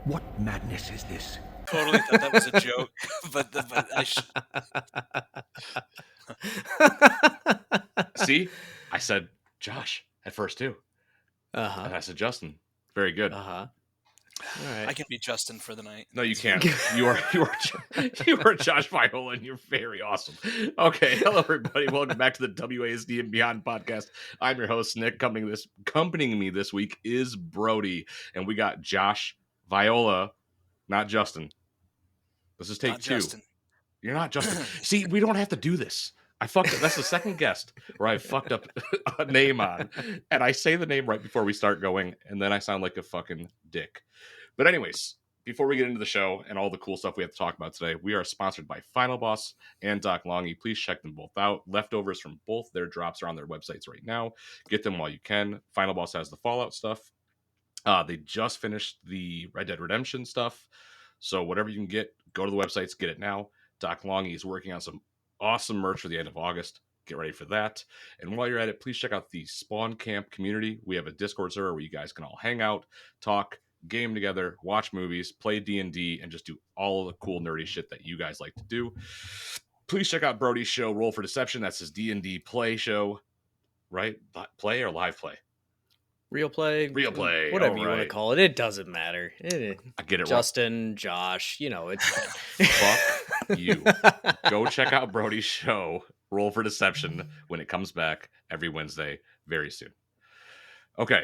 What madness is this? Totally thought that was a joke, but See, I said Josh at first too, Uh-huh. and I said Justin. Very good. Uh-huh. All right. I can be Justin for the night. No, you can't. You are Josh Viola, and you're very awesome. Okay, hello everybody. Welcome back to the WASD and Beyond podcast. I'm your host Nick. Accompanying me this week is Brody, and we got Josh Viola, not Justin. This is take Not 2. Justin. You're not Justin. See, we don't have to do this. I fucked up. That's the second guest where I fucked up a name on, and I say the name right before we start going, and then I sound like a fucking dick. But anyways, before we get into the show and all the cool stuff we have to talk about today, we are sponsored by Final Boss and LONGY. Please check them both out. Leftovers from both their drops are on their websites right now. Get them while you can. Final Boss has the Fallout stuff. They just finished the Red Dead Redemption stuff. So whatever you can get, go to the websites, get it now. LONGY is working on some awesome merch for the end of August. Get ready for that. And while you're at it, please check out the Spawn Camp community. We have a Discord server where you guys can all hang out, talk, game together, watch movies, play D&D, and just do all of the cool nerdy shit that you guys like to do. Please check out Brody's show, Roll for Deception. That's his D&D play show, right? Play or live play? Real play, whatever you want to call it. It doesn't matter. I get it. Justin, wrong. Josh, it's fuck you. Go check out Brody's show, Roll for Deception, when it comes back every Wednesday very soon. Okay.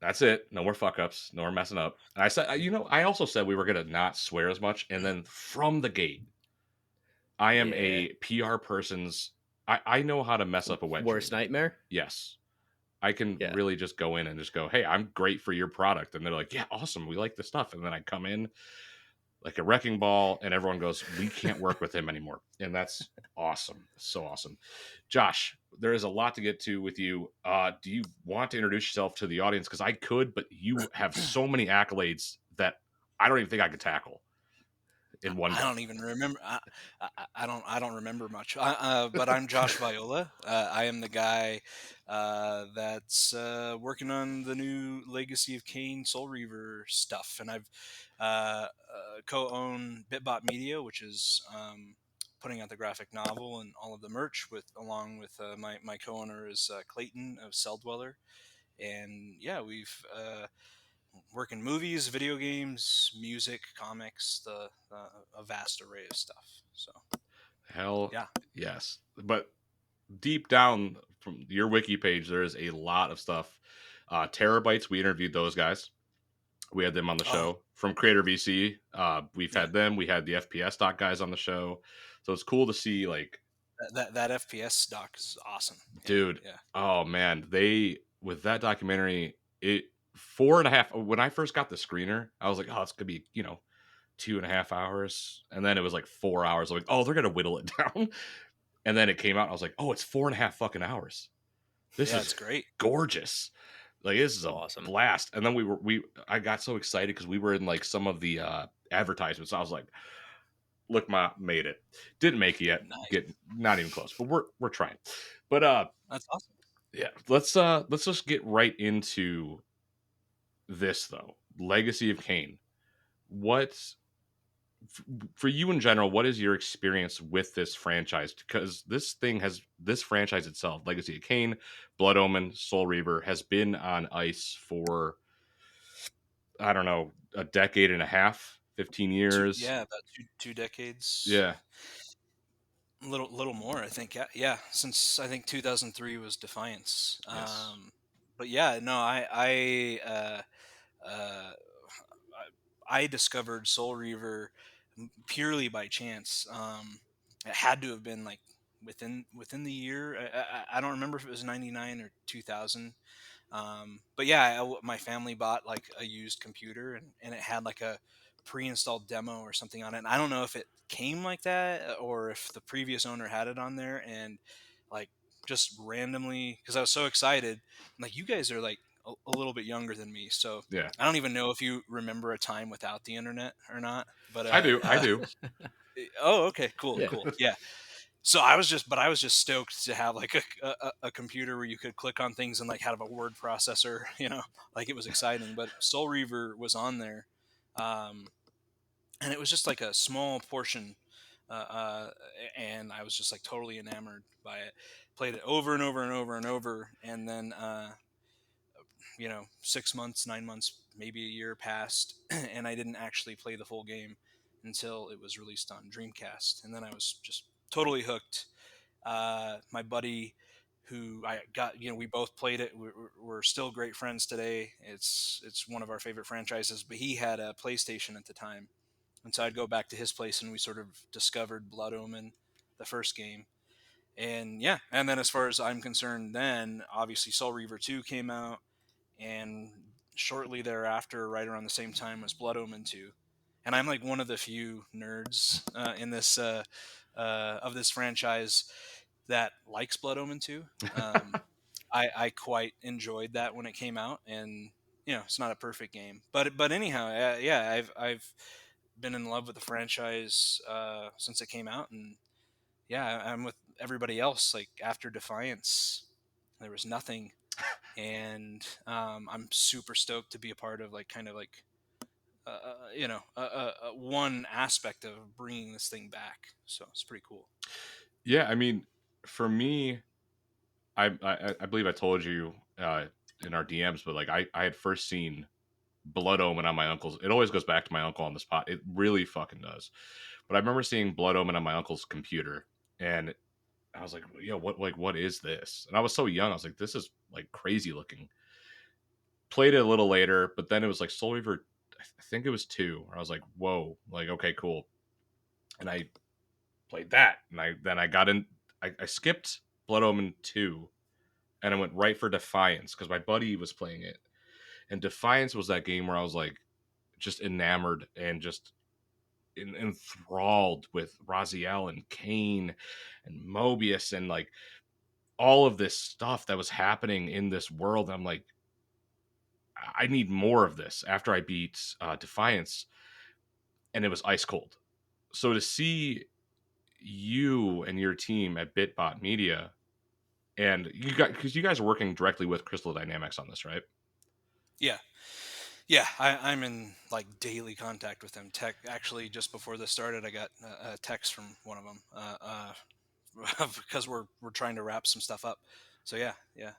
That's it. No more fuck ups. No more messing up. And I said, I also said we were going to not swear as much. And then from the gate, I am a PR person's. I know how to mess up a wet worst nightmare. Yes. I can really just go in and just go, hey, I'm great for your product. And they're like, yeah, awesome. We like the stuff. And then I come in like a wrecking ball and everyone goes, we can't work with him anymore. And that's awesome. So awesome. Josh, there is a lot to get to with you. Do you want to introduce yourself to the audience? Because I could, but you have so many accolades that I don't even think I could tackle in one. I don't even remember. I don't remember much. But I'm Josh Viola. I am the guy that's working on the new Legacy of Kain Soulreaver stuff, and I've co-own Bitbot Media, which is putting out the graphic novel and all of the merch along with my co-owner is Clayton of Cell Dweller, and yeah, we've work in movies, video games, music, comics, a vast array of stuff. So, hell yeah, yes. But deep down from your wiki page, there is a lot of stuff. Terabytes, we interviewed those guys. We had them on the show from Creator VC. We've had them. We had the FPS doc guys on the show. So it's cool to see like that FPS doc is awesome, dude. Yeah. Oh man, with that documentary, 4.5. When I first got the screener, I was like, oh, it's gonna be 2.5 hours, and then it was like 4 hours. I'm like, oh, they're gonna whittle it down. And then it came out, and I was like, oh, it's 4.5 fucking hours. This is great, gorgeous. Like this is awesome blast. And then I got so excited because we were in like some of the advertisements. I was like, look, made it. Didn't make it yet. Nice. Not even close, but we're trying. But that's awesome. Yeah, let's just get right into this though. Legacy of Kain. For you in general, what is your experience with this franchise? Because this franchise itself, Legacy of Kain, Blood Omen, Soulreaver, has been on ice for, I don't know, a decade and a half, 15 years. About two decades. Yeah. A little more, I think. Yeah. Since I think 2003 was Defiance. Yes. But yeah, no, I discovered Soulreaver purely by chance. It had to have been like within the year. I don't remember if it was 99 or 2000. But yeah, my family bought like a used computer and it had like a pre-installed demo or something on it. And I don't know if it came like that or if the previous owner had it on there, and like just randomly, because I was so excited. I'm like, you guys are like a little bit younger than me, so yeah, I don't even know if you remember a time without the internet or not. But I do. Oh, okay, cool. Yeah. So I was just stoked to have like a computer where you could click on things and like have a word processor, like it was exciting. But Soulreaver was on there, Um, and it was just like a small portion, uh, uh, and I was just like totally enamored by it. Played it over and over and over and over, and then 6 months, 9 months, maybe a year passed, and I didn't actually play the full game until it was released on Dreamcast, and then I was just totally hooked. My buddy, who I got, we both played it. We're still great friends today. It's one of our favorite franchises. But he had a PlayStation at the time, and so I'd go back to his place, and we sort of discovered Blood Omen, the first game. And yeah, and then as far as I'm concerned, then obviously Soulreaver 2 came out, and shortly thereafter, right around the same time, was Blood Omen 2. And I'm like one of the few nerds in this of this franchise that likes Blood Omen 2. I quite enjoyed that when it came out, and it's not a perfect game, but anyhow, yeah, I've been in love with the franchise since it came out, and yeah, I'm with everybody else. Like after Defiance, there was nothing, and I'm super stoked to be a part of like kind of like one aspect of bringing this thing back. So it's pretty cool. Yeah, I mean, for me, I believe I told you in our DMs, but like I had first seen Blood Omen on my uncle's. It always goes back to my uncle on the spot. It really fucking does. But I remember seeing Blood Omen on my uncle's computer, and I was like, "Yo, what is this?" And I was so young. I was like, "This is like crazy looking." Played it a little later, but then it was like Soul Reaver. I think it was 2. Where I was like, "Whoa!" Like, okay, cool. And I played that, and I got in. I skipped Blood Omen 2, and I went right for Defiance because my buddy was playing it. And Defiance was that game where I was like just enamored and just enthralled with Raziel and Kain and Mobius and like all of this stuff that was happening in this world. I'm like, I need more of this after I beat Defiance, and it was ice cold. So to see you and your team at Bitbot Media, and you got, because you guys are working directly with Crystal Dynamics on this, right? Yeah. Yeah, I'm in like daily contact with them. Tech actually, just before this started, I got a text from one of them because we're trying to wrap some stuff up. So yeah, yeah,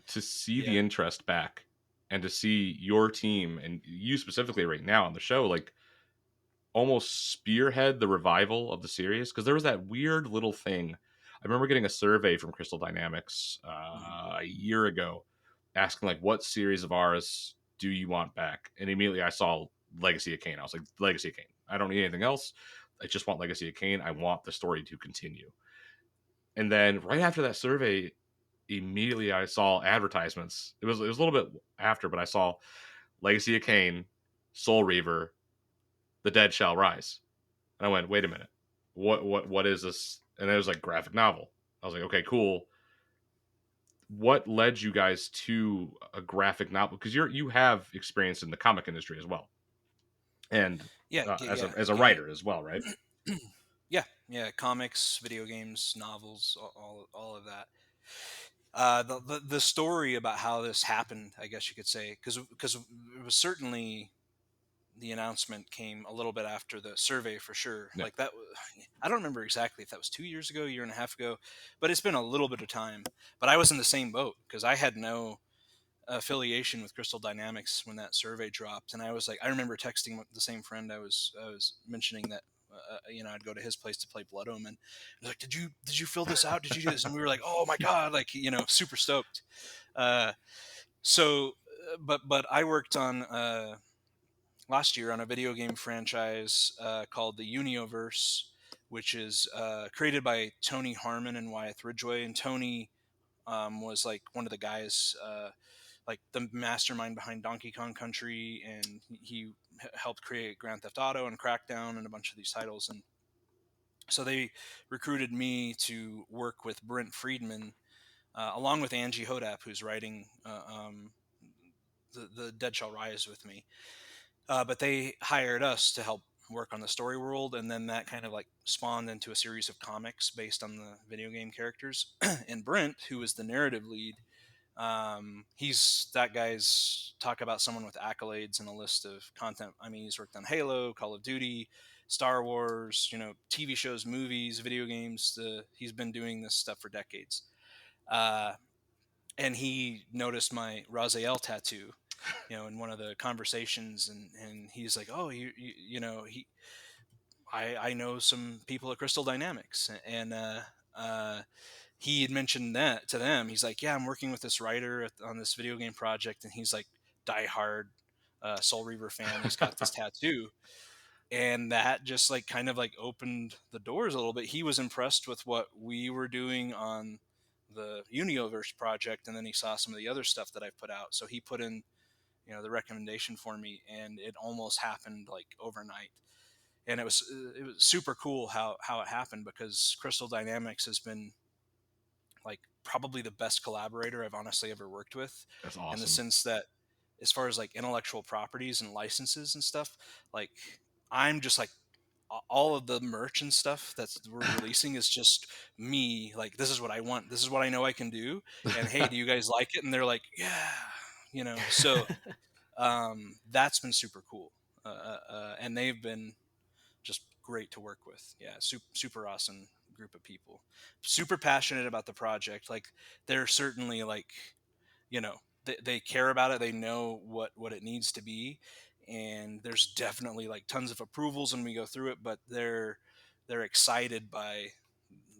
To see the yeah, interest back and to see your team and you specifically right now on the show, like almost spearhead the revival of the series, because there was that weird little thing. I remember getting a survey from Crystal Dynamics mhm. a year ago asking like, what series of ours do you want back? And immediately I saw Legacy of Kain. I was like, Legacy of Kain. I don't need anything else. I just want Legacy of Kain. I want the story to continue. And then right after that survey, immediately I saw advertisements. It was a little bit after, but I saw Legacy of Kain, Soulreaver, The Dead Shall Rise. And I went, wait a minute, what is this? And it was like graphic novel. I was like, okay, cool. What led you guys to a graphic novel? Because you have experience in the comic industry as well, and Yeah, as yeah, a writer as well, right? yeah, yeah. Comics, video games, novels, all of that. The story about how this happened, I guess you could say, because it was certainly the announcement came a little bit after the survey for sure. Yeah. Like that, I don't remember exactly if that was 2 years ago, a year and a half ago, but it's been a little bit of time. But I was in the same boat because I had no affiliation with Crystal Dynamics when that survey dropped, and I was like, I remember texting the same friend I was mentioning that. I'd go to his place to play Blood Omen. I was like, did you fill this out? Did you do this? And we were like, oh my god, like super stoked. Uh, but I worked on last year on a video game franchise called the Unioverse, which is created by Tony Harmon and Wyeth Ridgway. And Tony was like one of the guys, like the mastermind behind Donkey Kong Country, and he helped create Grand Theft Auto and Crackdown and a bunch of these titles. And so they recruited me to work with Brent Friedman, along with Angie Hodap, who's writing the Dead Shall Rise with me. But they hired us to help work on the story world, and then that kind of like spawned into a series of comics based on the video game characters. And Brent, who was the narrative lead, That guy's talk about someone with accolades and a list of content. I mean, he's worked on Halo, Call of Duty, Star Wars, TV shows, movies, video games. He's been doing this stuff for decades. Uh, and he noticed my Raziel tattoo, in one of the conversations, and he's like, "Oh, I know some people at Crystal Dynamics," and he had mentioned that to them. He's like, "Yeah, I'm working with this writer on this video game project," and he's like, diehard Soulreaver fan. He's got this tattoo, and that just like kind of like opened the doors a little bit. He was impressed with what we were doing on the Universe project, and then he saw some of the other stuff that I put out. So he put in, the recommendation for me, and it almost happened like overnight. And it was super cool how it happened, because Crystal Dynamics has been like probably the best collaborator I've honestly ever worked with. That's In the awesome. sense that, as far as like intellectual properties and licenses and stuff, like I'm just like all of the merch and stuff that's we're releasing is just me. Like, this is what I want. This is what I know I can do. And hey, do you guys like it? And they're like, yeah, So that's been super cool. And they've been just great to work with. Yeah, super awesome group of people. Super passionate about the project. Like, they're certainly like, they care about it. They know what it needs to be, and there's definitely like tons of approvals when we go through it. But they're excited by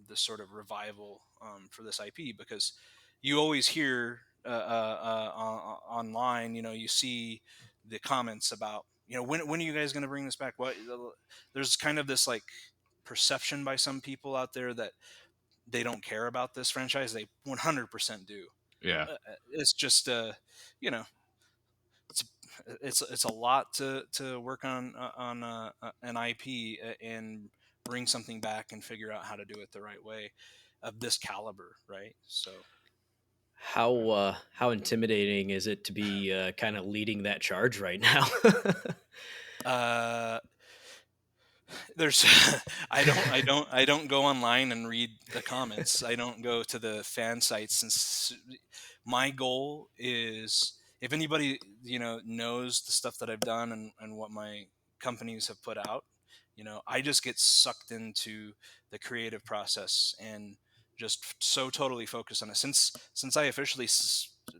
the sort of revival for this IP, because you always hear online, you see the comments about, when are you guys going to bring this back? There's kind of this like perception by some people out there that they don't care about this franchise. They 100% do. Yeah. It's just you know it's it's a lot to work on an IP, and bring something back and figure out how to do it the right way, of this caliber, right? So How intimidating is it to be kind of leading that charge right now? uh there's I don't go online and read the comments. I don't go to the fan sites. My goal is, if anybody knows the stuff that I've done, and what my companies have put out, I just get sucked into the creative process, and just so totally focused on it. Since I officially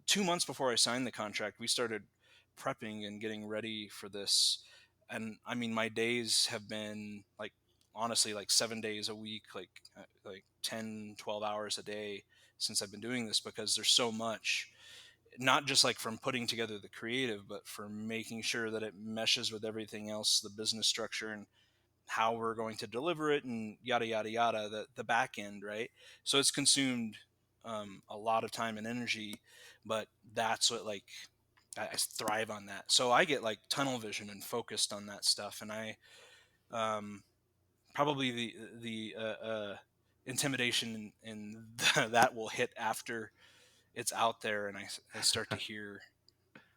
2 months before I signed the contract, we started prepping and getting ready for this. And I mean, my days have been like, honestly, like 7 days a week, like 10, 12 hours a day since I've been doing this, because there's so much, not just like from putting together the creative, but for making sure that it meshes with everything else, the business structure, and how we're going to deliver it, and yada yada yada, the back end, right? So it's consumed a lot of time and energy, but that's what, like, I thrive on that. So I get like tunnel vision and focused on that stuff. And I um, probably the intimidation and that will hit after it's out there, and I start to hear,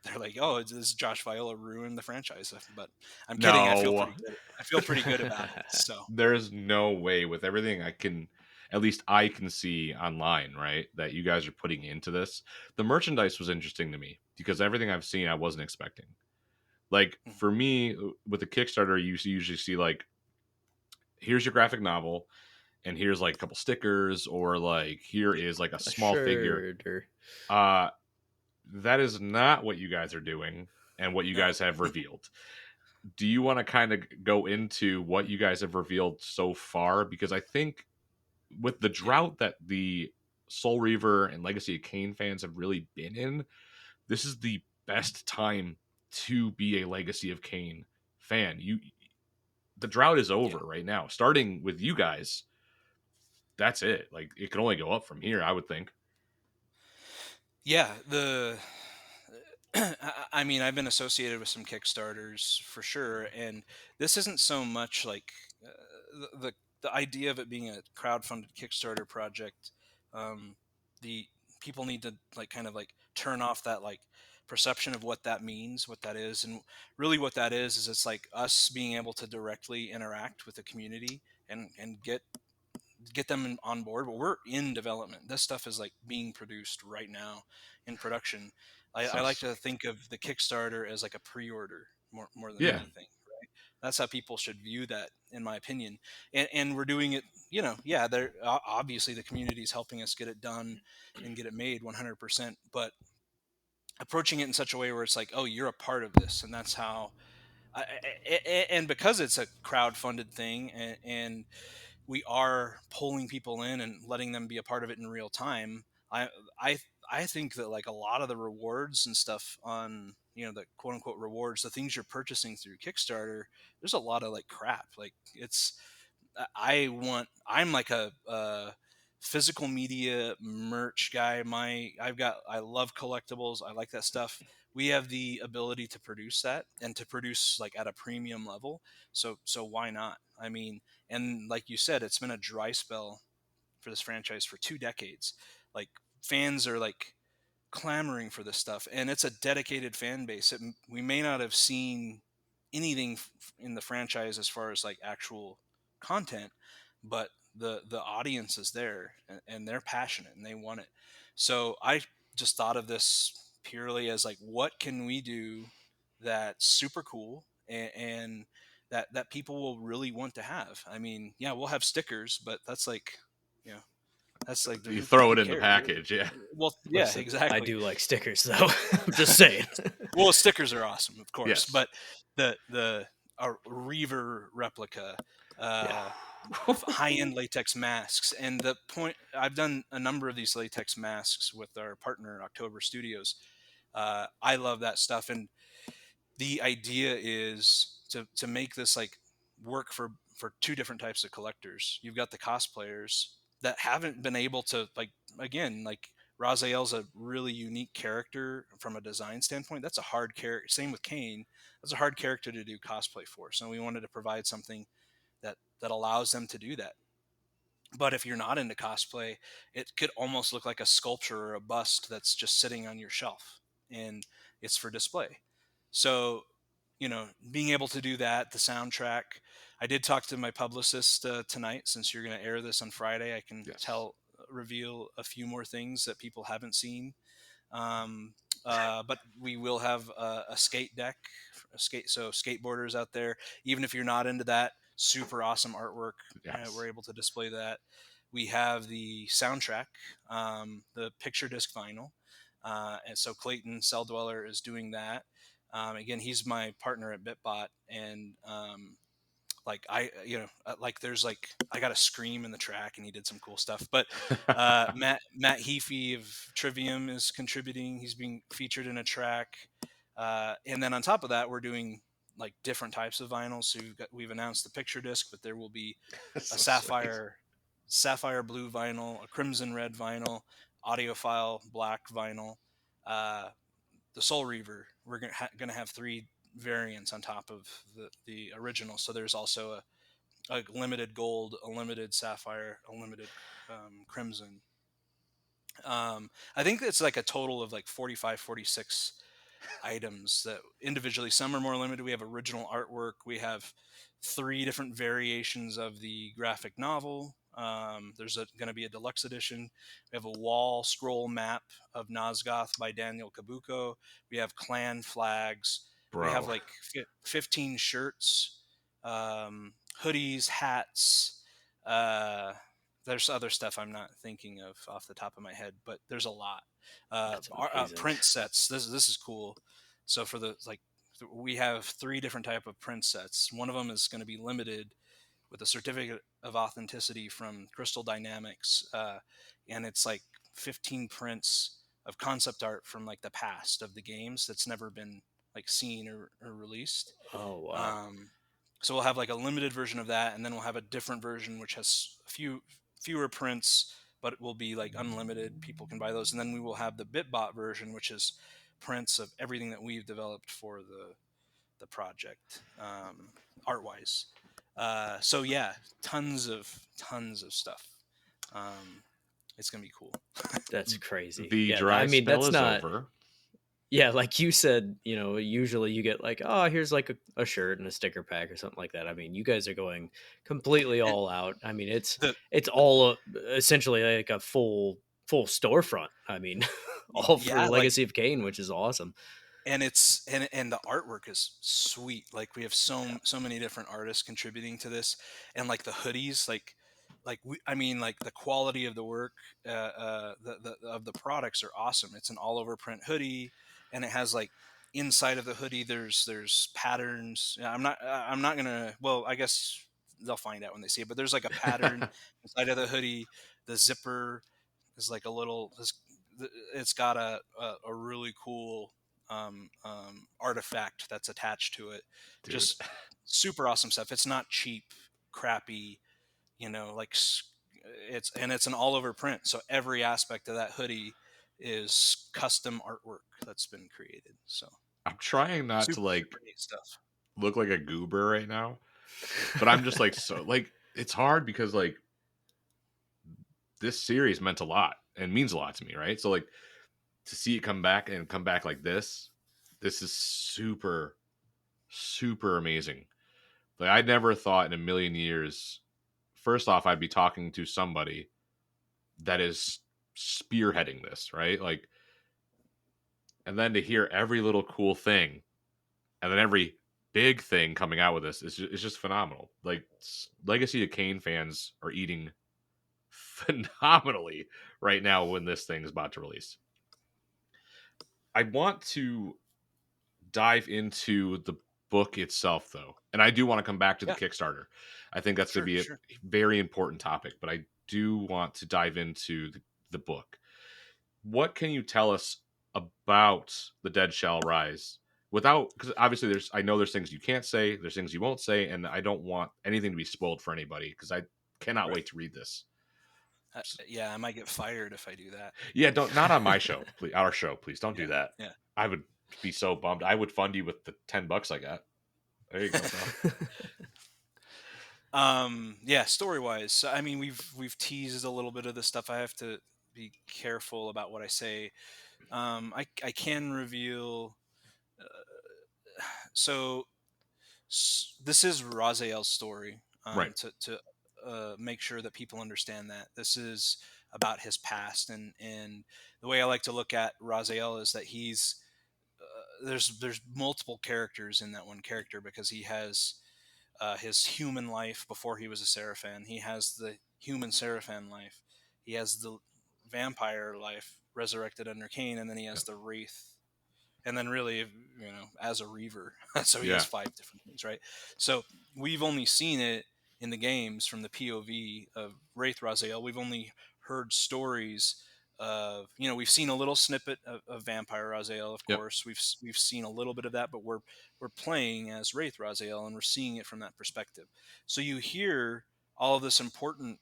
they're like, "Oh, this Josh Viola ruined the franchise." But I'm kidding. I feel No. pretty good. I feel pretty good about it. So There's no way, with everything at least I can see online, right, that you guys are putting into this. The merchandise was interesting to me because everything I've seen I wasn't expecting. Like, for me, with the Kickstarter, you usually see like, here's your graphic novel, and here's like a couple stickers, or like here is like a A small figure. shirt or Uh that is not what you guys are doing and what you no. guys have revealed. Do you want to kind of go into what you guys have revealed so far? Because I think with the Yeah. drought that the Soulreaver and Legacy of Kain fans have really been in, this is the best time to be a Legacy of Kain fan. The drought is Yeah. over right now. Starting with you guys, that's it. Like, it can only go up from here, I would think. Yeah. I mean, I've been associated with some Kickstarters for sure, and this isn't so much like the idea of it being a crowdfunded Kickstarter project. Um, the people need to like kind of like turn off that like perception of what that means, what that is, and really what that is it's like us being able to directly interact with the community, and get get them on board. But we're in development. This stuff is like being produced right now in production. I like to think of the Kickstarter as like a pre-order more than anything. That's how people should view that, in my opinion. And we're doing it, they're obviously the community is helping us get it done and get it made 100%, but approaching it in such a way where it's like, oh, you're a part of this. And that's how, and because it's a crowd-funded thing, and we are pulling people in and letting them be a part of it in real time. I I think that like a lot of the rewards and stuff on, the quote unquote rewards, the things you're purchasing through Kickstarter, there's a lot of like crap. Like I'm like a physical media merch guy. I love collectibles. I like that stuff. We have the ability to produce that and to produce like at a premium level. So why not? I mean, and like you said, it's been a dry spell for this franchise for 2 decades. Like fans are like clamoring for this stuff, and it's a dedicated fan base. We may not have seen anything in the franchise as far as like actual content, but the audience is there, and they're passionate and they want it. So I just thought of this purely as like, what can we do that's super cool, and that people will really want to have. I mean, yeah, we'll have stickers, but that's like, you know, that's like you throw it in the cares? package. Yeah. Well, yeah, Listen, exactly. I do like stickers, though. I'm just saying. Well, stickers are awesome, of course, Yes. but the Reaver replica, high-end latex masks, and the point, I've done a number of these latex masks with our partner October Studios. I love that stuff, and the idea is to make this like work for two different types of collectors. You've got the cosplayers that haven't been able to, like, again, like Raziel's a really unique character from a design standpoint. That's a hard character. Same with Kain. That's a hard character to do cosplay for. So we wanted to provide something that allows them to do that. But if you're not into cosplay, it could almost look like a sculpture or a bust that's just sitting on your shelf, and it's for display. So, being able to do that, the soundtrack. I did talk to my publicist tonight. Since you're going to air this on Friday, I can reveal a few more things that people haven't seen. But we will have a skate deck, so skateboarders out there, even if you're not into that, super awesome artwork. We're able to display that. We have the soundtrack, the picture disc vinyl, and so Clayton Cell Dweller is doing that. Again, he's my partner at BitBot, and like there's like, I got a scream in the track, and he did some cool stuff. But Matt Heafy of Trivium is contributing. He's being featured in a track, and then on top of that, we're doing like different types of vinyls. So we've announced the picture disc, but there will be a sapphire blue vinyl, a crimson red vinyl, audiophile black vinyl, the Soulreaver. We're gonna have three variants on top of the original. So there's also a limited gold, a limited sapphire, a limited crimson. I think it's like a total of like 45, 46 items that individually, some are more limited. We have original artwork. We have 3 different variations of the graphic novel. There's going to be a deluxe edition. We have a wall scroll map of Nosgoth by Daniel Kabuko. We have clan flags. We have like 15 shirts, hoodies, hats. There's other stuff I'm not thinking of off the top of my head, but there's a lot. Print sets. This is cool. So for we have 3 different type of print sets. One of them is going to be limited with a certificate of authenticity from Crystal Dynamics, and it's like 15 prints of concept art from like the past of the games that's never been like seen or released. Oh wow! So we'll have like a limited version of that, and then we'll have a different version which has fewer prints, but it will be like unlimited. People can buy those, and then we will have the BitBot version, which is prints of everything that we've developed for the project, art wise. So yeah, tons of stuff. It's gonna be cool. That's crazy. The dry spell is over. Yeah, like you said, usually you get like, oh, here's like a shirt and a sticker pack or something like that. I mean, you guys are going completely And all out. I mean, the it's all essentially like a full storefront. I mean, all for yeah, like, Legacy of Kain, which is awesome. and and the artwork is sweet. Like we have so many different artists contributing to this, and like the hoodies, I mean, like the quality of the work, the of the products are awesome. It's an all over print hoodie, and it has like inside of the hoodie there's patterns. Yeah, I'm not gonna, well, I guess they'll find out when they see it, but there's like a pattern inside of the hoodie. The zipper is like a little, it's got a really cool artifact that's attached to it. Dude, Just super awesome stuff. It's not cheap, crappy, like it's an all over print. So every aspect of that hoodie is custom artwork that's been created. So I'm trying not to like super neat stuff. look like a goober right now, but I'm just like so like it's hard because like this series meant a lot and means a lot to me, right? So like to see it come back and come back like this is super super amazing. Like I never thought in a million years. First off, I'd be talking to somebody that is spearheading this, right? Like, and then to hear every little cool thing, and then every big thing coming out with this is just phenomenal. Like, Legacy of Kain fans are eating phenomenally right now when this thing is about to release. I want to dive into the book itself, though, and I do want to come back to the Yeah, Kickstarter. I think that's going to sure, be a sure. very important topic, but I do want to dive into the book. What can you tell us about The Dead Shall Rise? Without, because obviously I know there's things you can't say, there's things you won't say, and I don't want anything to be spoiled for anybody because I cannot Right. wait to read this. Yeah, I might get fired if I do that. Yeah, don't, not on my show, please. Our show, please don't do that. Yeah, I would be so bummed. I would fund you with the $10 I got. There you go, pal. yeah. Yeah, story wise, I mean, we've teased a little bit of the stuff. I have to be careful about what I say. I can reveal, so this is Raziel's story. Right. To make sure that people understand that this is about his past, and the way I like to look at Raziel is that there's multiple characters in that one character, because he has his human life before he was a Seraphan. He has the human Seraphan life. He has the vampire life resurrected under Kain, and then he has Yep. the Wraith, and then really, as a Reaver. So he has Yeah. 5 different things, right? So we've only seen it in the games from the POV of Wraith Raziel. We've only heard stories of, we've seen a little snippet of Vampire Raziel, of Yep. course. We've seen a little bit of that, but we're playing as Wraith Raziel, and we're seeing it from that perspective. So you hear all of this important,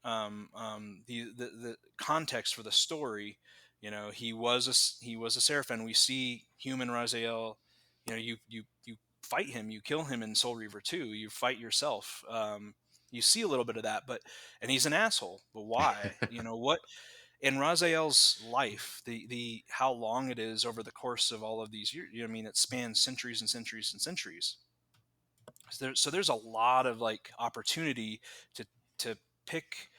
the context for the story. He was a Seraphin. We see human Raziel. You fight him, you kill him in Soulreaver 2. You fight yourself. You see a little bit of that, and he's an asshole. But why? What in Raziel's life, the how long it is over the course of all of these years. I mean, it spans centuries and centuries and centuries. So there's a lot of like opportunity to pick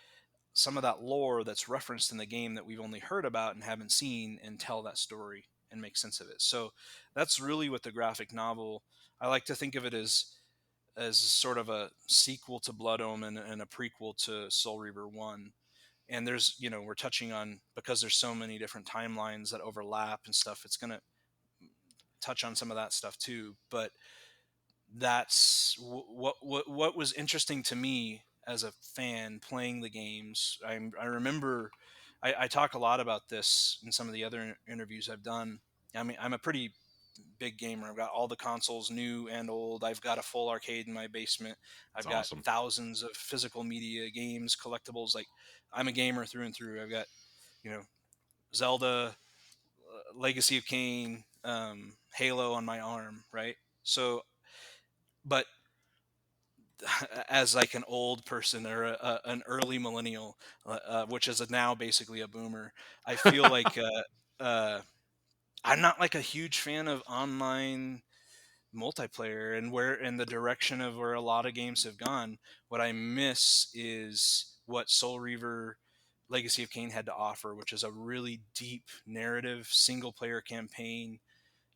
some of that lore that's referenced in the game that we've only heard about and haven't seen, and tell that story and make sense of it. So that's really what the graphic novel, I like to think of it as sort of a sequel to Blood Omen and a prequel to Soul Reaver 1. And there's, we're touching on, because there's so many different timelines that overlap and stuff, it's going to touch on some of that stuff too. But that's what was interesting to me as a fan playing the games. I remember I talk a lot about this in some of the other interviews I've done. I mean, I'm a pretty big gamer. I've got all the consoles, new and old. I've got a full arcade in my basement. It's I've got awesome. thousands of physical media, games, collectibles. Like, I'm a gamer through and through. I've got, you know, Zelda, Legacy of Kain, Halo on my arm, right? So, but as like an old person, or an early millennial, which is now basically a boomer, I feel like I'm not like a huge fan of online multiplayer and where and the direction of where a lot of games have gone. What I miss is what Soulreaver Legacy of Kain had to offer, which is a really deep narrative single player campaign,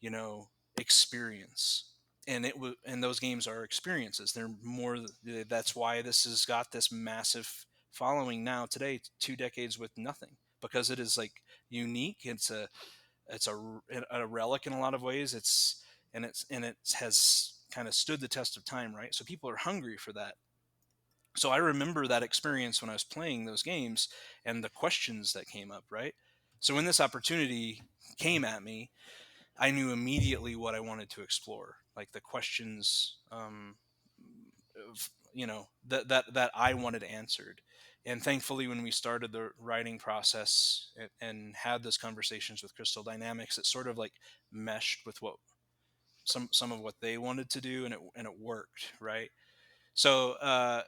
you know, experience. And and those games are experiences. They're more. That's why this has got this massive following now today, 2 decades with nothing, because it is like unique. It's a relic in a lot of ways. It has kind of stood the test of time, right? So people are hungry for that. So I remember that experience when I was playing those games and the questions that came up, right? So when this opportunity came at me, I knew immediately what I wanted to explore, like the questions, that I wanted answered. And thankfully, when we started the writing process and had those conversations with Crystal Dynamics, it sort of like meshed with what some of what they wanted to do, and it worked, right? So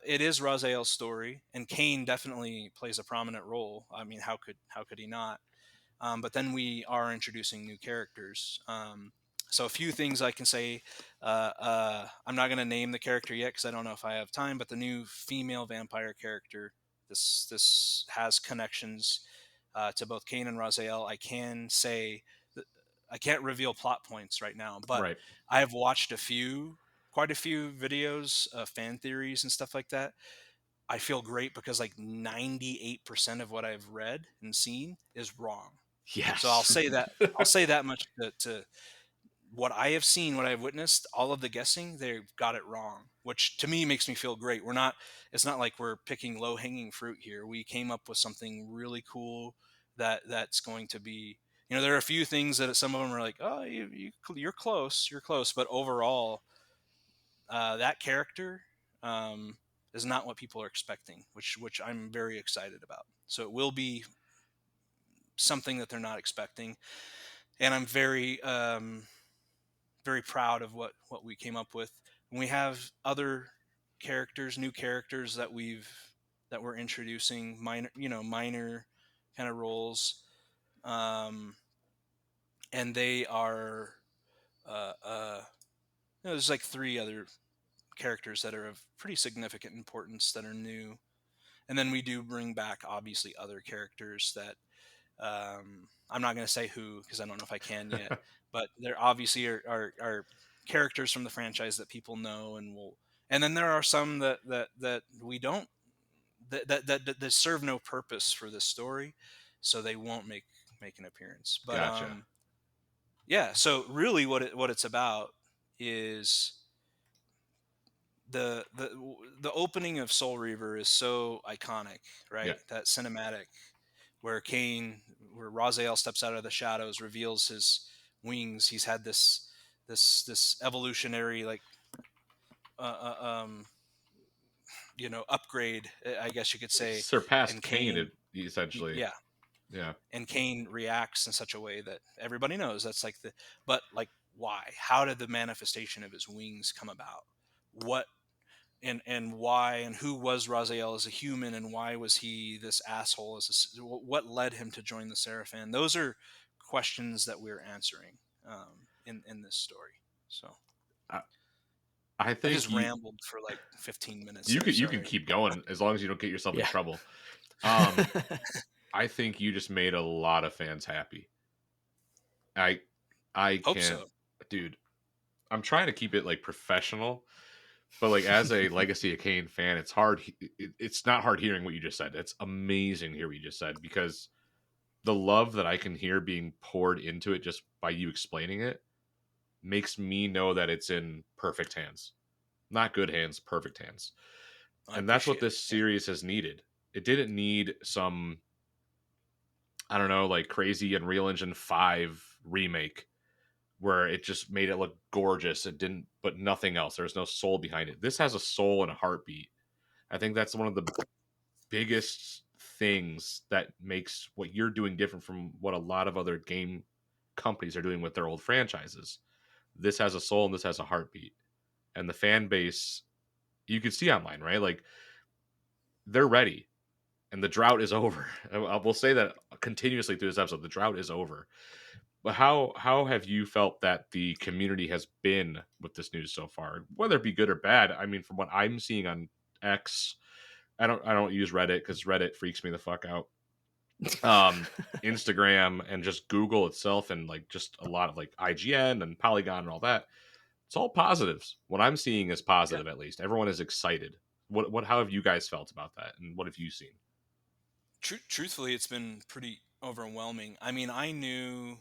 it is Raziel's story, and Kain definitely plays a prominent role. I mean, how could he not? But then we are introducing new characters. So a few things I can say. I'm not going to name the character yet because I don't know if I have time. But the new female vampire character, this has connections to both Kain and Raziel. I can say that I can't reveal plot points right now, but Right. I have watched quite a few videos, fan theories and stuff like that. I feel great because like 98% of what I've read and seen is wrong. So Yes. I'll say that much to what I have seen, what I've witnessed, all of the guessing, they've got it wrong, which to me makes me feel great. It's not like we're picking low hanging fruit here. We came up with something really cool that's going to be, there are a few things that some of them are like, oh, you're close. But overall, that character, um, is not what people are expecting, which I'm very excited about. So it will be something that they're not expecting, and I'm very proud of what we came up with. And we have other characters, new characters that we're introducing, minor kind of roles, um, and they are uh, uh, there's like three other characters that are of pretty significant importance that are new, and then we do bring back obviously other characters that I'm not going to say who because I don't know if I can yet, but there obviously are characters from the franchise that people know and will. And then there are some that we don't that serve no purpose for this story, so they won't make an appearance. But Gotcha. yeah. So really, what it's about is the opening of Soul Reaver is so iconic, Yeah. right? That cinematic where where Raziel steps out of the shadows, reveals his wings. He's had this evolutionary like uh, uh, um, upgrade, I guess you could say. Surpassed And Kane, Kain, essentially. yeah, Yeah. and Kain reacts in such a way that everybody knows that's like but like why? How did the manifestation of his wings come about? What and why and who was Raziel as a human and why was he this asshole what led him to join the Seraphim? Those are questions that we're answering in this story. So I, I I think just rambled for like 15 minutes you there. could Sorry. keep going as long as you don't get yourself in Yeah. trouble. Um, I think you just made a lot of fans happy. I I Hope can't, so. dude. I'm trying to keep it like professional, but like as a Legacy of Kain fan, it's hard. It's not hard hearing what you just said. It's amazing to hear what you just said because the love that I can hear being poured into it just by you explaining it makes me know that it's in perfect hands. Not good hands, perfect hands. I And that's what appreciate this it. Yeah. series has needed. It didn't need some, I don't know, like crazy Unreal Engine 5 remake where it just made it look gorgeous. It didn't, but nothing else. There's no soul behind it. This has a soul and a heartbeat. I think that's one of the biggest things that makes what you're doing different from what a lot of other game companies are doing with their old franchises. This has a soul and this has a heartbeat. And the fan base, you can see online, right? Like they're ready and the drought is over. I will say that continuously through this episode. The drought is over. But how have you felt that the community has been with this news so far? Whether it be good or bad. I mean, from what I'm seeing on X, I don't use Reddit because Reddit freaks me the fuck out. Um, Instagram and just Google itself, and like just a lot of like IGN and Polygon and all that. It's all positives. What I'm seeing is Yeah. positive. At least everyone is excited. What how have you guys felt about that, and what have you seen? Truthfully, it's been pretty overwhelming. I mean, I knew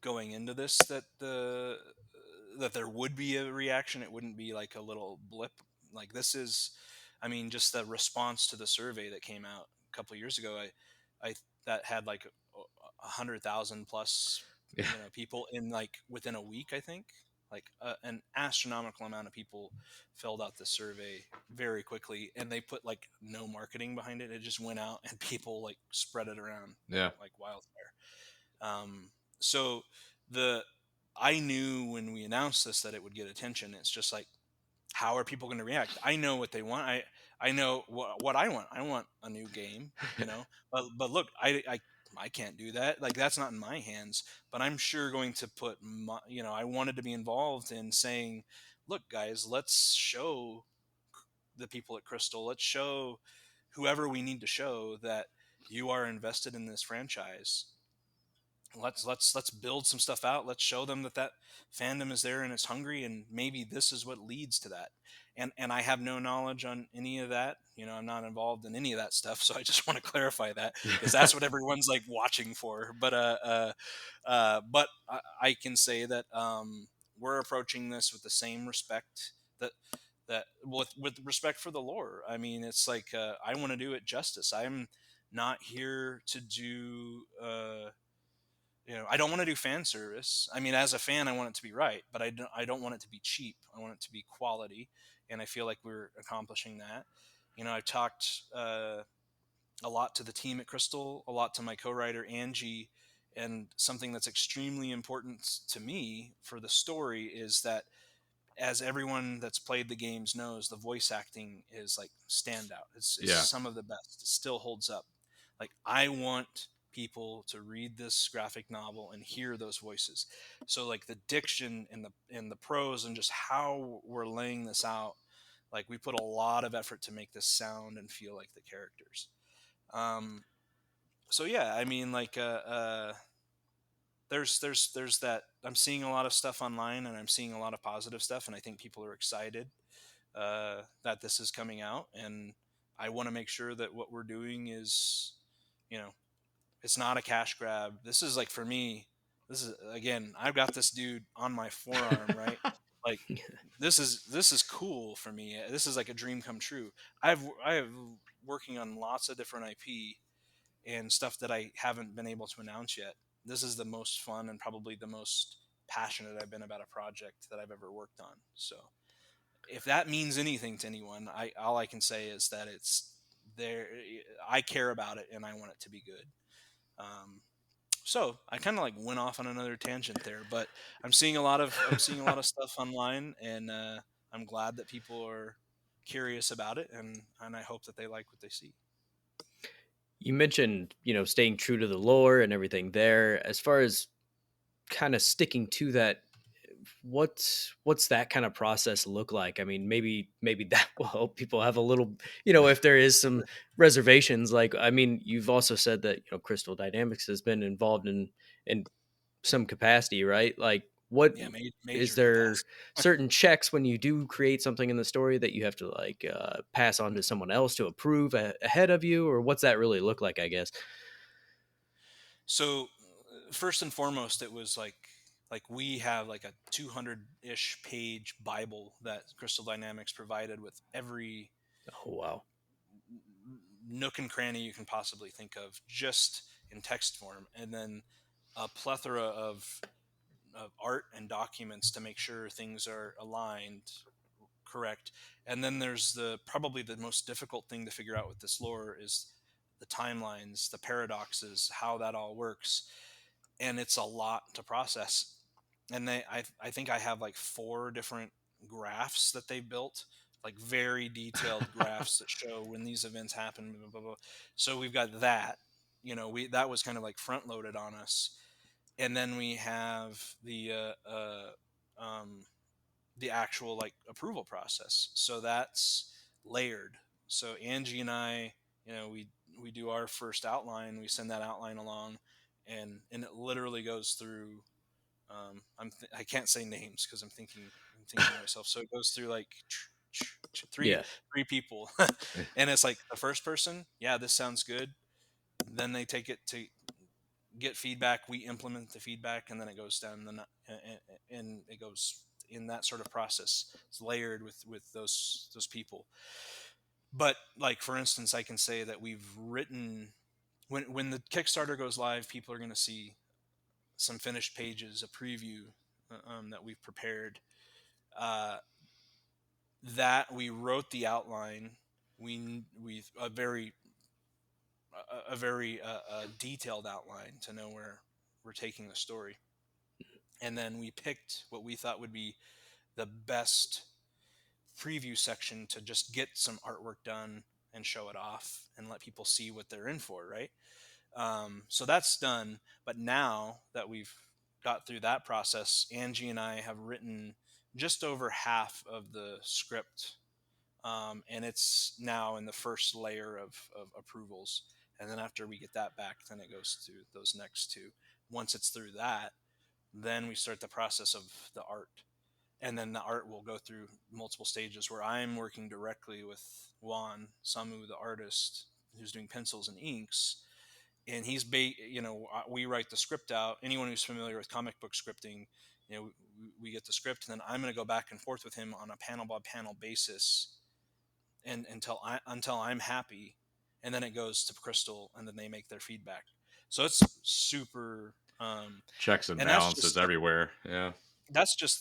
going into this that that there would be a reaction. It wouldn't be like a little blip. Like this is, I mean, just the response to the survey that came out a couple of years ago. I that had like 100,000 plus, Yeah, people in like within a week. I think like an astronomical amount of people filled out the survey very quickly, and they put like no marketing behind it. It just went out, and people like spread it around yeah, like wildfire. So the I knew when we announced this that it would get attention. It's just like, how are people going to react? I know what they want. I know what I want. I want a new game, But look, I can't do that. Like that's not in my hands. But I'm sure going to put I wanted to be involved in saying, look, guys, let's show the people at Crystal. Let's show whoever we need to show that you are invested in this franchise. Let's build some stuff out. Let's show them that fandom is there and it's hungry, and maybe this is what leads to that. And I have no knowledge on any of that. I'm not involved in any of that stuff, so I just want to clarify that, because that's what everyone's like watching for. But I can say that we're approaching this with the same respect that with respect for the lore. I mean, it's like, I want to do it justice. I'm not here to do I don't want to do fan service. I mean, as a fan, I want it to be right, but I don't want it to be cheap. I want it to be quality, and I feel like we're accomplishing that. I talked a lot to the team at Crystal, a lot to my co-writer Angie, and something that's extremely important to me for the story is that, as everyone that's played the games knows, the voice acting is like standout. It's yeah, some of the best. It still holds up. Like, I want people to read this graphic novel and hear those voices. So like the diction and the prose and just how we're laying this out, like we put a lot of effort to make this sound and feel like the characters. Um, so yeah, I mean, like there's that. I'm seeing a lot of stuff online, and I'm seeing a lot of positive stuff, and I think people are excited that this is coming out, and I want to make sure that what we're doing is, you know, it's not a cash grab. This is like, for me, this is, again, I've got this dude on my forearm, right? Like, this is cool for me. This is like a dream come true. I have working on lots of different IP and stuff that I haven't been able to announce yet. This is the most fun and probably the most passionate I've been about a project that I've ever worked on. So if that means anything to anyone, I all I can say is that it's there. I care about it and I want it to be good. Um, so I kind of like went off on another tangent there, but I'm seeing a lot of stuff online, and I'm glad that people are curious about it, and I hope that they like what they see. You mentioned, staying true to the lore and everything there. As far as kind of sticking to that, what's that kind of process look like? I mean, maybe that will help people have a little, if there is some reservations. Like, I mean, you've also said that Crystal Dynamics has been involved in some capacity, right? Like, what Yeah, is major there capacity. certain checks when you do create something in the story that you have to like pass on to someone else to approve ahead of you, or what's that really look like? I guess. So first and foremost, it was like we have like a 200-ish page Bible that Crystal Dynamics provided with every Oh wow. nook and cranny you can possibly think of, just in text form, and then a plethora of art and documents to make sure things are aligned correct. And then there's the probably the most difficult thing to figure out with this lore is the timelines, the paradoxes, how that all works, and it's a lot to process. And I think I have like four different graphs that they built, like very detailed graphs that show when these events happen, blah, blah, blah. So we've got that. We that was kind of like front loaded on us. and then we have um, the actual like approval process. So that's layered. So Angie and I, we do our first outline. We send that outline along, and it literally goes through. I can't say names because I'm thinking to myself. So it goes through like three Yeah. three people, and it's like the first person, yeah, this sounds good. Then they take it to get feedback. We implement the feedback, and then it goes down and it goes in that sort of process. It's layered with those people. But like for instance, I can say that we've written when the Kickstarter goes live, people are going to see some finished pages, a preview that we've prepared. Uh, that we wrote the outline. We a very detailed outline to know where we're taking the story, and then we picked what we thought would be the best preview section to just get some artwork done and show it off and let people see what they're in for, right? So that's done. But now that we've got through that process, Angie and I have written just over half of the script, and it's now in the first layer of approvals. And then after we get that back, then it goes to those next two. Once it's through that, then we start the process of the art, and then the art will go through multiple stages where I'm working directly with Juan Samu, the artist who's doing pencils and inks, and we write the script out. Anyone who's familiar with comic book scripting, we get the script, and then I'm going to go back and forth with him on a panel by panel basis, and until I'm happy, and then it goes to Crystal, and then they make their feedback. So it's super, Checks and and that's balances just everywhere. Yeah.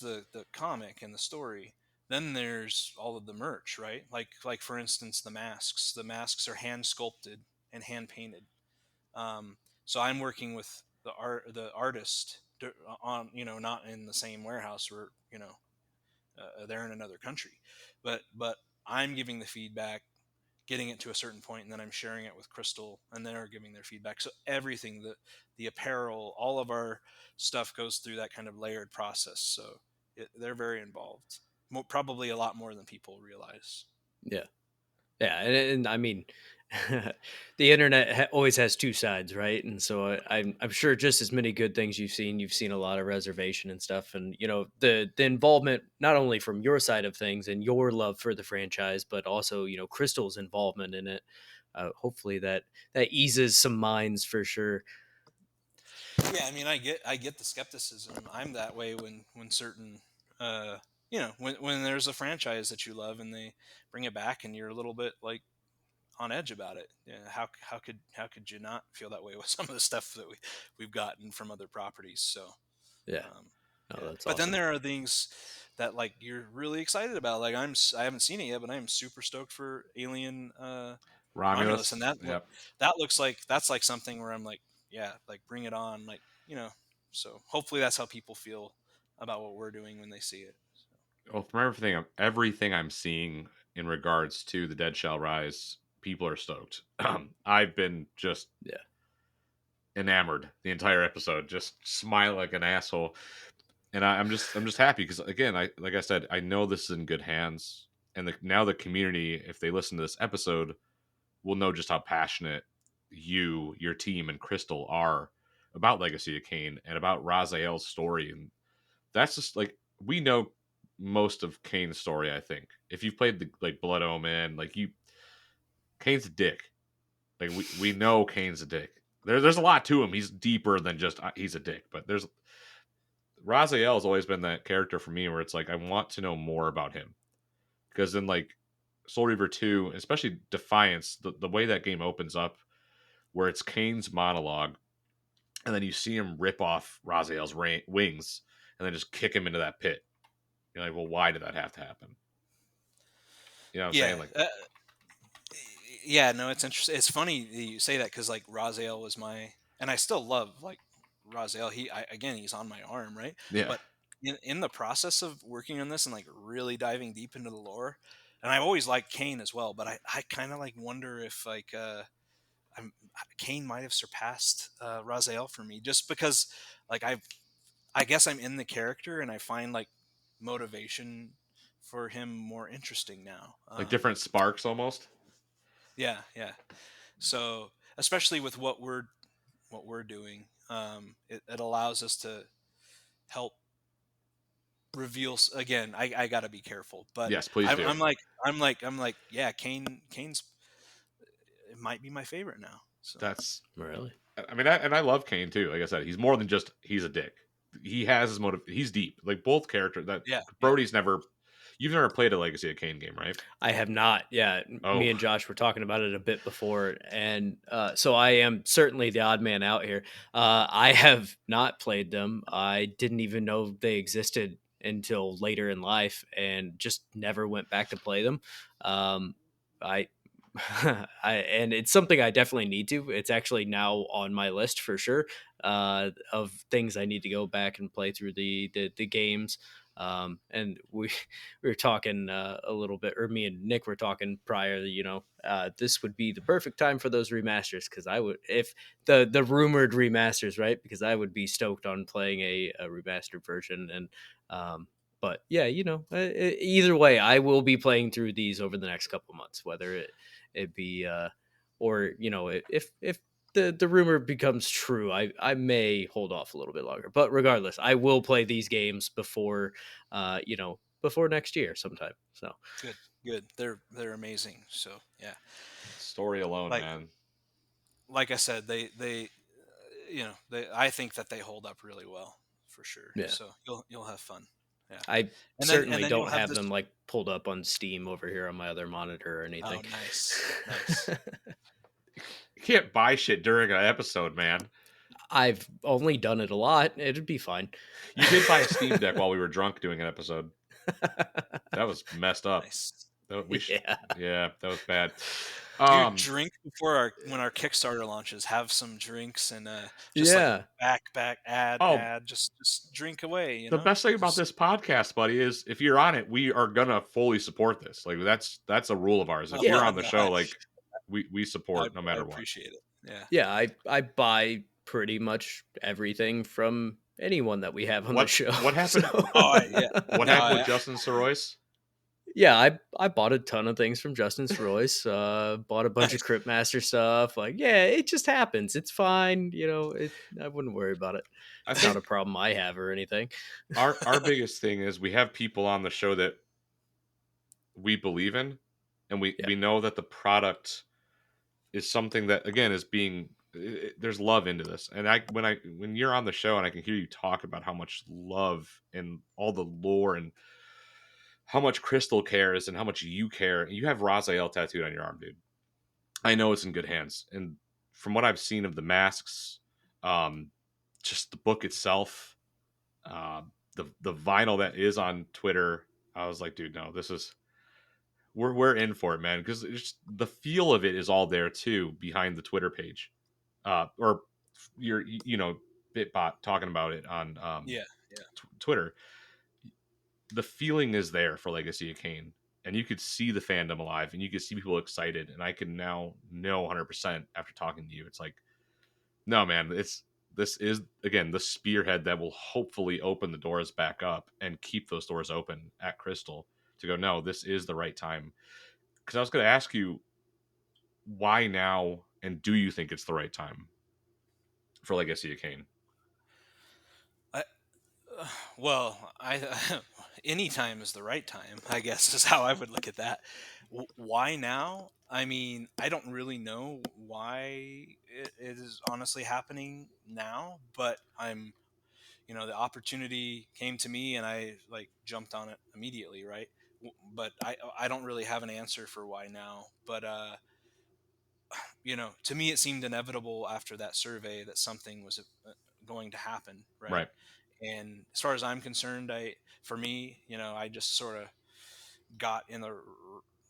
the comic and the story. Then there's all of the merch, right? Like for instance, the masks. The masks are hand sculpted and hand painted. So I'm working with the artist on, not in the same warehouse, or they're in another country, but I'm giving the feedback, getting it to a certain point, and then I'm sharing it with Crystal, and they're giving their feedback. So everything, the apparel, all of our stuff goes through that kind of layered process. So they're very involved, probably a lot more than people realize. Yeah. Yeah, and I mean, the internet always has two sides, right? And so I'm sure just as many good things you've seen a lot of reservation and stuff, and the involvement not only from your side of things and your love for the franchise, but also Crystal's involvement in it. Hopefully that eases some minds for sure. Yeah, I mean, I get the skepticism. I'm that way when certain, when there's a franchise that you love and they bring it back, and you're a little bit like on edge about it. Yeah, how could you not feel that way with some of the stuff that we've gotten from other properties? So Yeah, um, no, yeah, that's but then awesome. there are things that like you're really excited about. Like I haven't seen it yet, but I'm super stoked for Alien Romulus, and Romulus. Yep. that looks like that's like something where I'm like, yeah, like bring it on, like So hopefully that's how people feel about what we're doing when they see it. Well, from everything I'm seeing in regards to the Dead Shall Rise, people are stoked. I've been just Yeah, enamored the entire episode, just smile like an asshole, and I'm just happy because again, like I said, I know this is in good hands, and now the community, if they listen to this episode, will know just how passionate your team, and Crystal are about Legacy of Kain and about Raziel's story, and that's just like we know most of Kane's story. I think if you've played the like Blood Omen, like Kane's a dick. Like we know Kane's a dick. There's a lot to him. He's deeper than just he's a dick. But there's Raziel has always been that character for me where it's like I want to know more about him because in like Soulreaver 2, especially Defiance, the way that game opens up, where it's Kane's monologue, and then you see him rip off Raziel's wings, and then just kick him into that pit. You're like, well, why did that have to happen? You know what I'm Yeah, saying? Like, yeah. No, it's interesting. It's funny that you say that because like Raziel was and I still love like Raziel. Again, he's on my arm, right? yeah, But in the process of working on this and like really diving deep into the lore, and I've always liked Kane as well, but I kind of like wonder if like Kain might have surpassed Raziel for me, just because like I guess I'm in the character and I find like motivation for him more interesting now. Like different sparks almost. Yeah, yeah. So especially with what we're doing, it allows us to help reveal again. I got to be careful, but Yes, please do. I'm like, yeah, Kane's it might be my favorite now. So That's Really? I mean, and I love Kane too. Like I said, he's more than just he's a dick. He has his motive. He's deep. Like both characters. That yeah, yeah. Brody's never. You've never played a Legacy of Kain game, right? I have not. Yeah, Oh, me and Josh were talking about it a bit before, and so I am certainly the odd man out here. I have not played them. I didn't even know they existed until later in life, and just never went back to play them. I, and it's something I definitely need to. It's actually now on my list for sure. Of things I need to go back and play through the games. And we were talking a little bit, or me and Nick were talking prior. This would be the perfect time for those remasters, because I would, if the rumored remasters, right? Because I would be stoked on playing a remastered version. And but yeah, either way, I will be playing through these over the next couple months, whether it be or if the rumor becomes true, I may hold off a little bit longer. But regardless, I will play these games before next year sometime. So Good, good. They're amazing. So yeah, story alone, like man. like I said, they they I think that they hold up really well for sure. yeah, So you'll have fun. Yeah, I and certainly then you'll don't have have this. them like pulled up on Steam over here on my other monitor or Oh, anything. nice, nice. You can't buy shit during an episode, man. I've only done it a lot. It'd be fine. You did buy a Steam Deck while we were drunk doing an episode. That was messed up. Nice. We should, Yeah. yeah, that was bad. Dude, Um, drink before our when our Kickstarter launches. Have some drinks and just like Yeah. back oh, add just drink away. the best thing about Just this podcast, buddy, is if you're on it, we are gonna fully support this. Like that's a rule of ours. If well, you're Yeah. on the show, like we support no I matter what. appreciate it. Yeah. Yeah, I buy pretty much everything from anyone that we have on the show. What So happened? Yeah. What No, happened with Justin Sorois? yeah, I bought a ton of things from Justin's Royce. Bought a bunch of nice. Cryptmaster stuff. Like, yeah, it just happens. It's fine. I wouldn't worry about it. I It's not a think problem I have or anything. our biggest thing is we have people on the show that we believe in, and Yeah. we know that the product is something that again is being there's love into this. And when you're on the show and I can hear you talk about how much love and all the lore and how much Crystal cares and how much you care. You have Raziel tattooed on your arm, dude. I know it's in good hands. And from what I've seen of the masks, um, just the book itself, uh, the vinyl that is on Twitter, I was like, dude, no, this is we're in for it, man. Because the feel of it is all there too behind the Twitter page, or your Bitbot talking about it on Yeah. Yeah. Twitter. The feeling is there for Legacy of Kain, and you could see the fandom alive, and you could see people excited, and I can now know 100% after talking to you. It's like, no, man, this is again the spearhead that will hopefully open the doors back up and keep those doors open at Crystal to go. No, this is the right time. Because I was going to ask you why now, and do you think it's the right time for Legacy of Kain? I, well, I any time is the right time, I guess is how I would look at that. Why now? I mean, I don't really know why it is honestly happening now, but the opportunity came to me and I like jumped on it immediately, right? But I don't really have an answer for why now, but to me it seemed inevitable after that survey that something was going to happen, right? Right. And as far as I'm concerned, for me, I just sort of got in the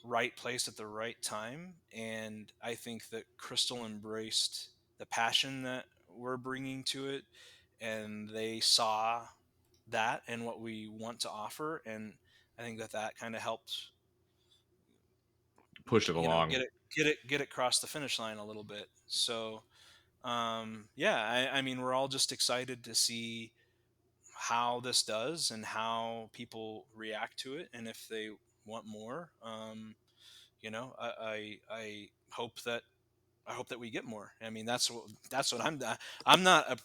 right place at the right time, and I think that Crystal embraced the passion that we're bringing to it, and they saw that and what we want to offer, and I think that kind of helped Push it along. get it across the finish line a little bit. So yeah, I mean, we're all just excited to see how this does and how people react to it, and if they want more. I hope that we get more. I mean, that's what I'm not a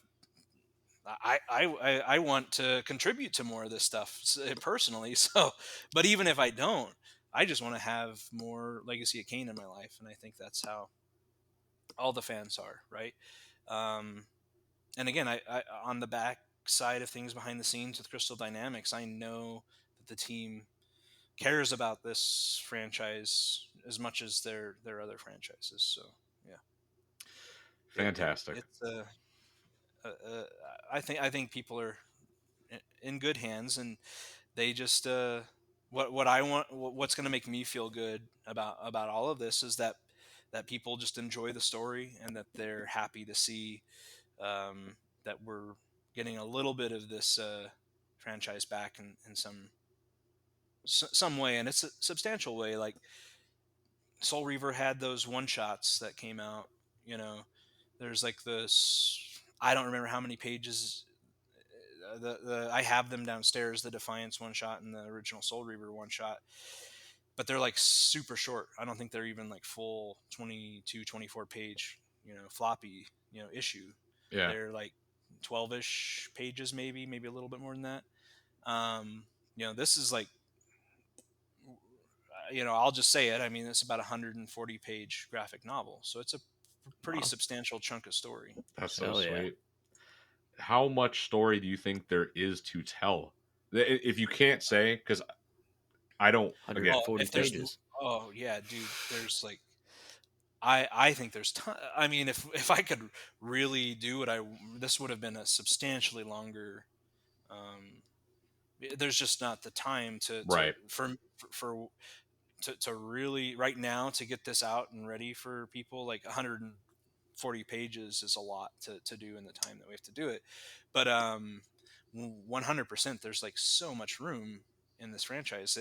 I want to contribute to more of this stuff personally. So, but even if I don't, I just want to have more Legacy of Kain in my life, and I think that's how all the fans are, right? Um, and again, I on the back side of things behind the scenes with Crystal Dynamics, I know that the team cares about this franchise as much as their other franchises. So yeah, Fantastic. it's uh, I think people are in good hands, and they just what I want, what's going to make me feel good about all of this is that people just enjoy the story, and that they're happy to see that we're getting a little bit of this franchise back in some way, and it's a substantial way. Like Soul Reaver had those one shots that came out. You know, there's like this. I don't remember how many pages. The I have them downstairs. The Defiance one shot and the original Soul Reaver one shot, but they're like super short. I don't think they're even like full 22, 24 page, floppy, issue. Yeah. They're like 12ish pages, maybe a little bit more than that. This is like, I'll just say it. I mean, it's about a 140-page graphic novel, so it's a pretty Wow. substantial chunk of story. That's so Hell yeah. sweet. How much story do you think there is to tell? If you can't say, because I don't, again, Oh, 140 if there's, pages. oh yeah, dude, there's like, I think there's I mean, if I could really do it, this would have been a substantially longer. Um, there's just not the time right. for to really right now to get this out and ready for people. Like 140 pages is a lot to do in the time that we have to do it. But 100%, there's like so much room in this franchise.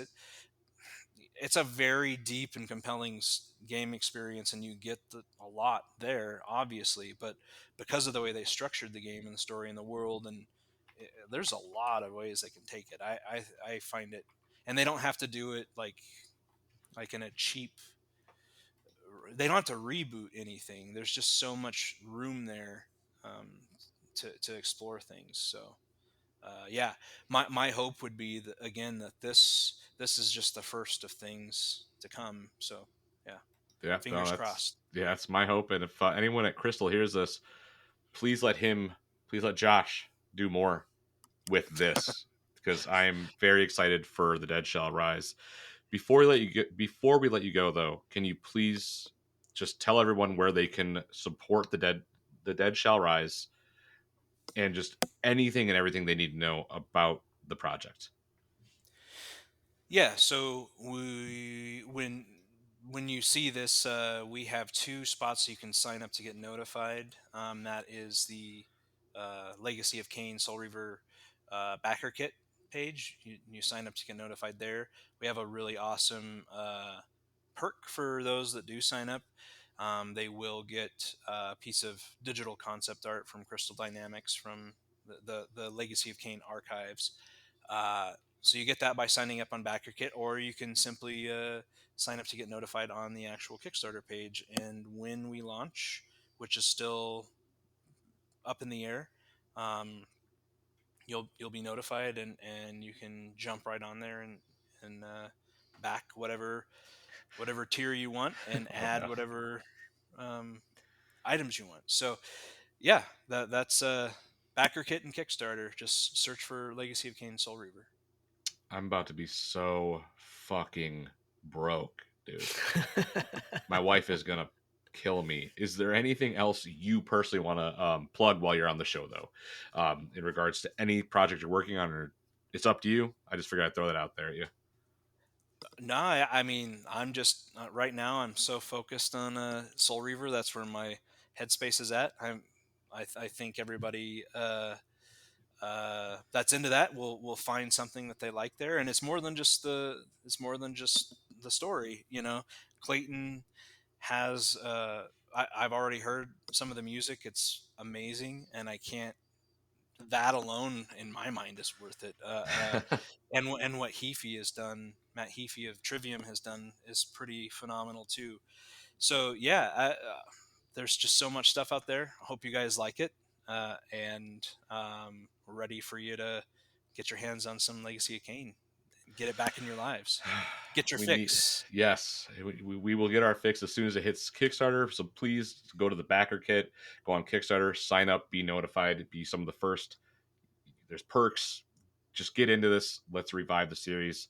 It's a very deep and compelling game experience, and you get a lot there, obviously. But because of the way they structured the game and the story and the world, and there's a lot of ways they can take it. I find it, and they don't have to do it like in a cheap. They don't have to reboot anything. There's just so much room there um, to explore things. So yeah, my hope would be that, again, that this is just the first of things to come. So yeah, Yeah, no, fingers crossed. that's my hope. And if anyone at Crystal hears this, please please let Josh do more with this, because I am very excited for The Dead Shall Rise. Before we let you go, though, can you please just tell everyone where they can support The Dead Shall Rise, and just anything and everything they need to know about the project? Yeah, so when you see this, we have two spots you can sign up to get notified. That is the Legacy of Kain Soulreaver Backerkit page. You sign up to get notified there. We have a really awesome perk for those that do sign up. They will get a piece of digital concept art from Crystal Dynamics from the Legacy of Kain archives. Uh, so you get that by signing up on Backerkit, or you can simply sign up to get notified on the actual Kickstarter page. And when we launch, which is still up in the air, um, you'll be notified, and you can jump right on there and back whatever tier you want, and Oh add no, whatever um, items you want. So yeah, that's Backerkit and Kickstarter. Just search for Legacy of Kain Soul Reaver. I'm about to be so fucking broke, dude. My wife is gonna kill me. Is there anything else you personally want to plug while you're on the show, though, in regards to any project you're working on? Or it's up to you. I just figured I'd throw that out there at you. No, I mean, I'm just right now. I'm so focused on Soul Reaver. That's where my headspace is at. I think everybody that's into that will find something that they like there, and it's more than just the story. Clayton has I've already heard some of the music. It's amazing, and I can't. That alone, in my mind, is worth it. And what Heafy has done, Matt Heafy of Trivium has done, is pretty phenomenal too. So yeah, there's just so much stuff out there. I hope you guys like it, and we're ready for you to get your hands on some Legacy of Kain, get it back in your lives, get your We need, fix. yes, we will get our fix as soon as it hits Kickstarter. So please go to the Backerkit, go on Kickstarter, sign up, be notified, be some of the first. There's perks. Just get into this. Let's revive the series.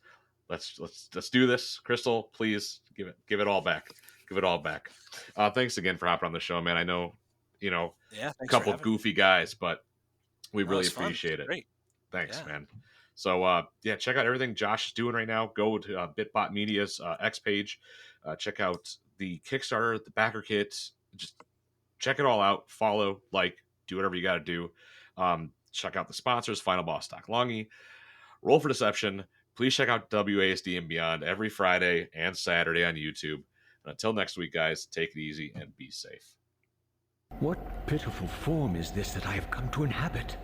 Let's do this. Crystal, please give it all back. Give it all back. Thanks again for hopping on the show, man. I know, you know, Yeah, a thanks for couple having me. goofy guys, but we No, really it's fun. It's appreciate it. great. Thanks, Yeah. man. So yeah, check out everything Josh is doing right now. Go to Bitbot Media's X page. Check out the Kickstarter, the Backerkit. Just check it all out. Follow, like, do whatever you got to do. Check out the sponsors: Final Boss, LONGY, Roll for Deception. Please check out WASD and Beyond every Friday and Saturday on YouTube. And until next week, guys, take it easy and be safe. What pitiful form is this that I have come to inhabit?